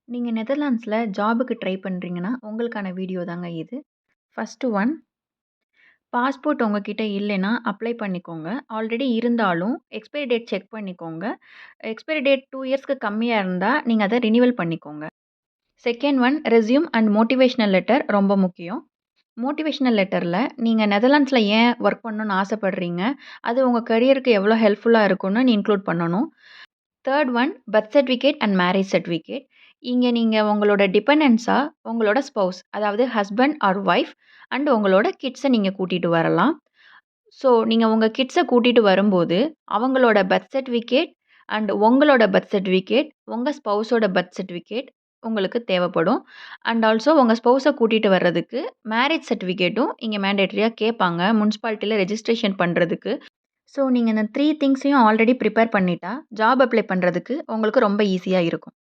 நீங்க நெதர்லாண்ட்ஸ்ல ஜாபுக்கு ட்ரை பண்றீங்கன்னா, உங்களுக்கான வீடியோ தாங்க இது. ஃபர்ஸ்ட்டு ஒன் பாஸ்போர்ட் உங்ககிட்ட இல்லைன்னா அப்ளை பண்ணிக்கோங்க. ஆல்ரெடி இருந்தாலும் எக்ஸ்பைரி டேட் செக் பண்ணிக்கோங்க. எக்ஸ்பைரி டேட் 2 இயர்ஸ்க்கு கம்மியா இருந்தா, நீங்க அத ரினிவல் பண்ணிக்கோங்க. Second one resume and motivational letter ரொம்ப முக்கியம். மோட்டிவேஷனல் லெட்டர்ல நீங்க நெதர்லாண்ட்ஸ்ல ஏன் ஒர்க் பண்ணணும்னு ஆசைப்படுறீங்க? அது உங்க கரியருக்கு எவ்வளோ ஹெல்ப்ஃபுல்லா இருக்கும்னு இன்க்ளூட் பண்ணணும். Third one birth certificate and marriage certificate. இங்க நீங்க உங்களோட டிபெண்டன்ஸா உங்களோட ஸ்பௌஸ் அதாவது ஹஸ்பண்ட் ஆர் ஒய்ஃப் அண்ட் உங்களோட கிட்ஸ நீங்க கூட்டிட்டு வரலாம். ஸோ நீங்க உங்க கிட்ஸ கூட்டிட்டு வரும்போது, அவங்களோட பர்த் சர்டிஃபிகேட் அண்ட் உங்களோட பர்த் சர்டிஃபிகேட், உங்க ஸ்பௌஸோட பர்த் சர்டிஃபிகேட் உங்களுக்கு தேவைப்படும். அண்ட் ஆல்சோ உங்க ஸ்பௌஸ கூட்டிட்டு வர்றதுக்கு மேரேஜ் சர்டிஃபிகேட்டும் இங்க மேண்டேட்டரியா கேட்பாங்க. முனிசிபாலிட்டில ரெஜிஸ்ட்ரேஷன் பண்றதுக்கு. ஸோ நீங்க இந்த 3 திங்ஸையும் ஆல்ரெடி பிரிப்பேர் பண்ணிட்டா, ஜாப் அப்ளை பண்றதுக்கு உங்களுக்கு ரொம்ப ஈஸியா இருக்கும்.